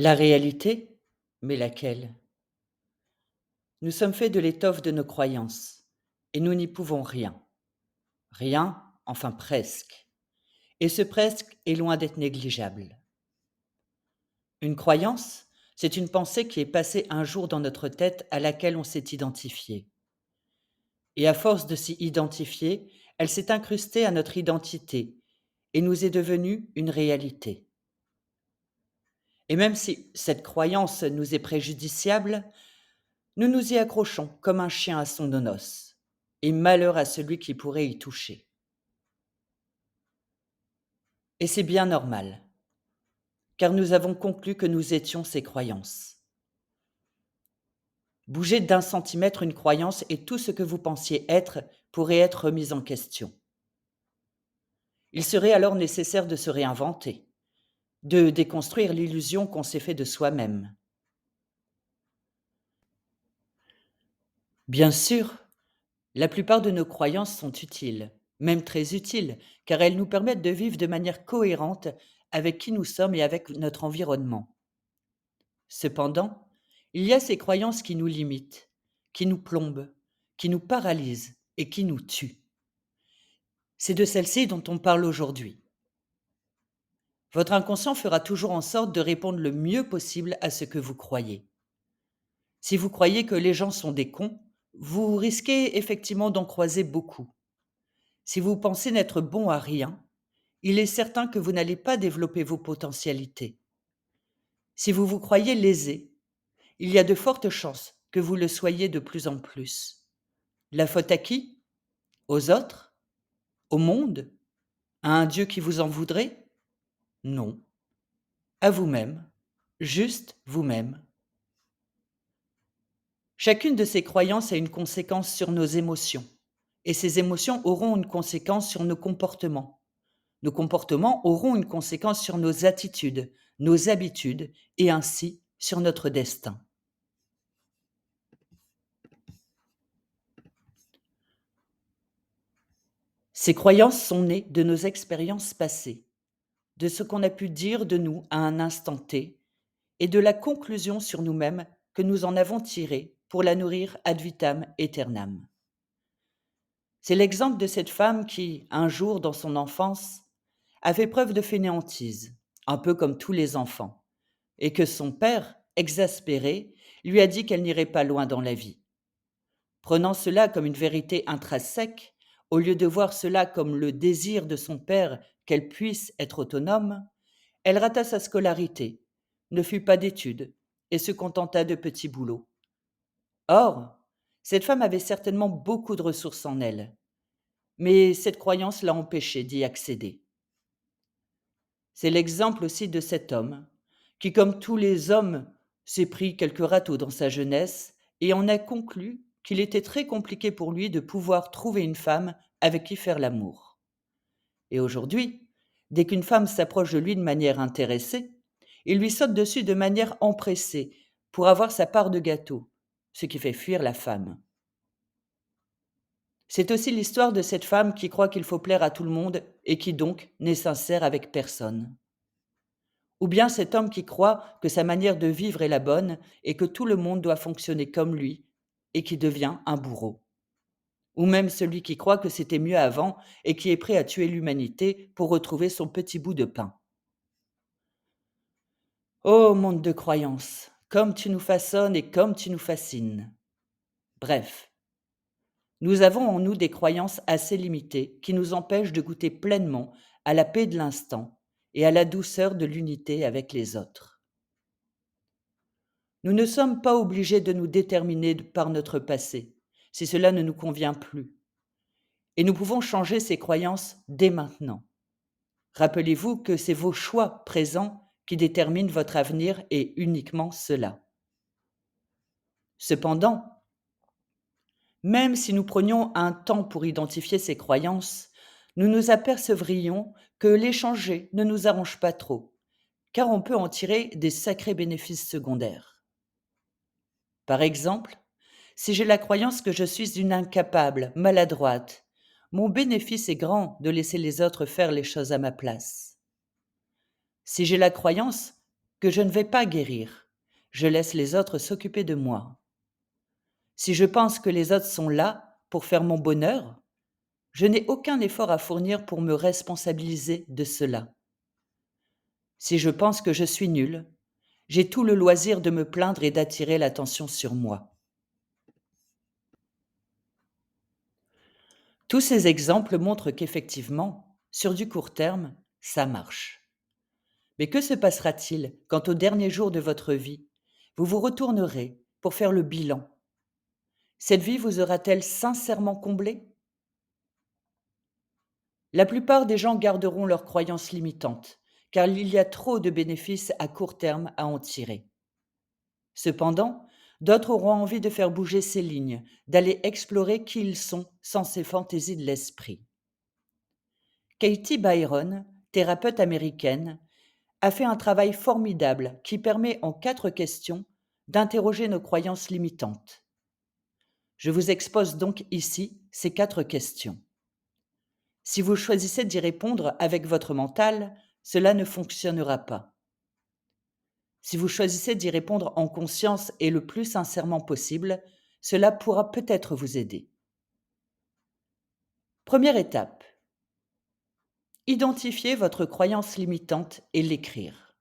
La réalité? Mais laquelle? Nous sommes faits de l'étoffe de nos croyances, et nous n'y pouvons rien. Rien, enfin presque. Et ce presque est loin d'être négligeable. Une croyance, c'est une pensée qui est passée un jour dans notre tête à laquelle on s'est identifié. Et à force de s'y identifier, elle s'est incrustée à notre identité et nous est devenue une réalité. Et même si cette croyance nous est préjudiciable, nous nous y accrochons comme un chien à son nonos, et malheur à celui qui pourrait y toucher. Et c'est bien normal, car nous avons conclu que nous étions ces croyances. Bouger d'un centimètre une croyance et tout ce que vous pensiez être pourrait être remis en question. Il serait alors nécessaire de se réinventer, de déconstruire l'illusion qu'on s'est fait de soi-même. Bien sûr, la plupart de nos croyances sont utiles, même très utiles, car elles nous permettent de vivre de manière cohérente avec qui nous sommes et avec notre environnement. Cependant, il y a ces croyances qui nous limitent, qui nous plombent, qui nous paralysent et qui nous tuent. C'est de celles-ci dont on parle aujourd'hui. Votre inconscient fera toujours en sorte de répondre le mieux possible à ce que vous croyez. Si vous croyez que les gens sont des cons, vous risquez effectivement d'en croiser beaucoup. Si vous pensez n'être bon à rien, il est certain que vous n'allez pas développer vos potentialités. Si vous vous croyez lésé, il y a de fortes chances que vous le soyez de plus en plus. La faute à qui? Aux autres? Au monde? À un Dieu qui vous en voudrait? Non. À vous-même. Juste vous-même. Chacune de ces croyances a une conséquence sur nos émotions. Et ces émotions auront une conséquence sur nos comportements. Nos comportements auront une conséquence sur nos attitudes, nos habitudes et ainsi sur notre destin. Ces croyances sont nées de nos expériences passées, de ce qu'on a pu dire de nous à un instant T et de la conclusion sur nous-mêmes que nous en avons tirée pour la nourrir ad vitam aeternam. C'est l'exemple de cette femme qui, un jour dans son enfance, a fait preuve de fainéantise, un peu comme tous les enfants, et que son père, exaspéré, lui a dit qu'elle n'irait pas loin dans la vie. Prenant cela comme une vérité intrinsèque, au lieu de voir cela comme le désir de son père qu'elle puisse être autonome, elle rata sa scolarité, ne fit pas d'études et se contenta de petits boulots. Or, cette femme avait certainement beaucoup de ressources en elle, mais cette croyance l'a empêchée d'y accéder. C'est l'exemple aussi de cet homme qui, comme tous les hommes, s'est pris quelques râteaux dans sa jeunesse et en a conclu qu'il était très compliqué pour lui de pouvoir trouver une femme avec qui faire l'amour. Et aujourd'hui, dès qu'une femme s'approche de lui de manière intéressée, il lui saute dessus de manière empressée pour avoir sa part de gâteau, ce qui fait fuir la femme. C'est aussi l'histoire de cette femme qui croit qu'il faut plaire à tout le monde et qui donc n'est sincère avec personne. Ou bien cet homme qui croit que sa manière de vivre est la bonne et que tout le monde doit fonctionner comme lui et qui devient un bourreau. Ou même celui qui croit que c'était mieux avant et qui est prêt à tuer l'humanité pour retrouver son petit bout de pain. Ô monde de croyances, comme tu nous façonnes et comme tu nous fascines. Bref, nous avons en nous des croyances assez limitées qui nous empêchent de goûter pleinement à la paix de l'instant et à la douceur de l'unité avec les autres. Nous ne sommes pas obligés de nous déterminer par notre passé, si cela ne nous convient plus. Et nous pouvons changer ces croyances dès maintenant. Rappelez-vous que c'est vos choix présents qui déterminent votre avenir et uniquement cela. Cependant, même si nous prenions un temps pour identifier ces croyances, nous nous apercevrions que les changer ne nous arrange pas trop, car on peut en tirer des sacrés bénéfices secondaires. Par exemple, si j'ai la croyance que je suis une incapable, maladroite, mon bénéfice est grand de laisser les autres faire les choses à ma place. Si j'ai la croyance que je ne vais pas guérir. Je laisse les autres s'occuper de moi. Si je pense que les autres sont là pour faire mon bonheur, je n'ai aucun effort à fournir pour me responsabiliser de cela. Si je pense que je suis nul, j'ai tout le loisir de me plaindre et d'attirer l'attention sur moi. Tous ces exemples montrent qu'effectivement, sur du court terme, ça marche. Mais que se passera-t-il quand au dernier jour de votre vie, vous vous retournerez pour faire le bilan? Cette vie vous aura-t-elle sincèrement comblé? La plupart des gens garderont leurs croyances limitantes, car il y a trop de bénéfices à court terme à en tirer. Cependant, d'autres auront envie de faire bouger ces lignes, d'aller explorer qui ils sont sans ces fantaisies de l'esprit. Katie Byron, thérapeute américaine, a fait un travail formidable qui permet en 4 questions d'interroger nos croyances limitantes. Je vous expose donc ici ces 4 questions. Si vous choisissez d'y répondre avec votre mental, cela ne fonctionnera pas. Si vous choisissez d'y répondre en conscience et le plus sincèrement possible, cela pourra peut-être vous aider. Première étape, identifier votre croyance limitante et l'écrire.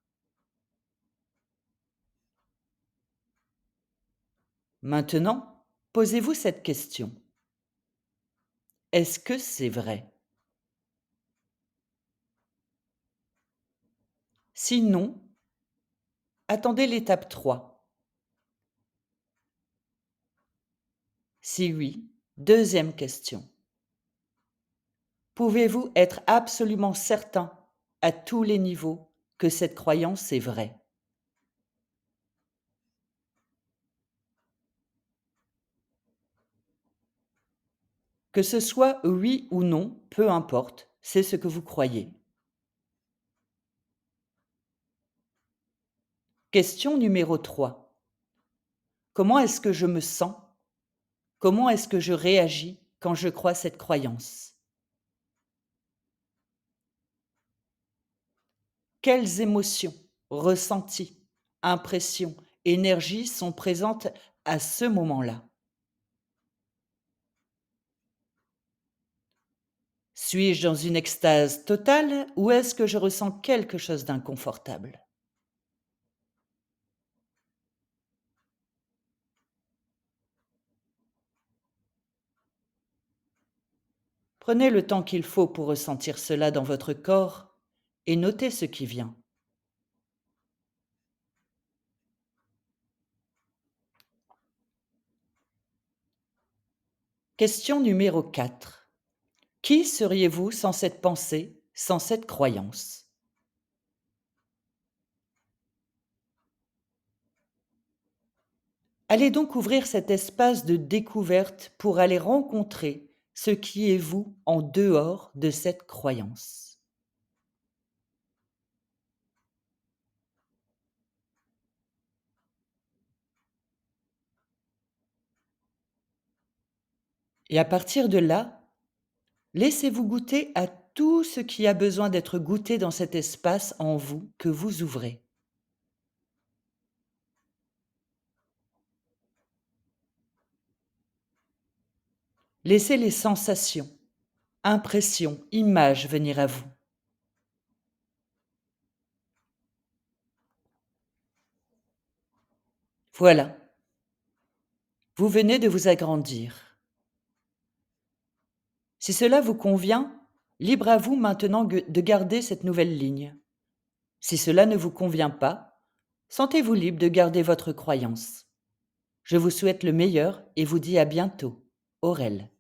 Maintenant, posez-vous cette question. Est-ce que c'est vrai? Si non, attendez l'étape 3. Si oui, deuxième question. Pouvez-vous être absolument certain, à tous les niveaux, que cette croyance est vraie? Que ce soit oui ou non, peu importe, c'est ce que vous croyez. Question numéro 3. Comment est-ce que je me sens? Comment est-ce que je réagis quand je crois cette croyance? Quelles émotions, ressentis, impressions, énergies sont présentes à ce moment-là? Suis-je dans une extase totale ou est-ce que je ressens quelque chose d'inconfortable? Prenez le temps qu'il faut pour ressentir cela dans votre corps et notez ce qui vient. Question numéro 4. Qui seriez-vous sans cette pensée, sans cette croyance? Allez donc ouvrir cet espace de découverte pour aller rencontrer ce qui est vous en dehors de cette croyance. Et à partir de là, laissez-vous goûter à tout ce qui a besoin d'être goûté dans cet espace en vous que vous ouvrez. Laissez les sensations, impressions, images venir à vous. Voilà, vous venez de vous agrandir. Si cela vous convient, libre à vous maintenant de garder cette nouvelle ligne. Si cela ne vous convient pas, sentez-vous libre de garder votre croyance. Je vous souhaite le meilleur et vous dis à bientôt. Aurel.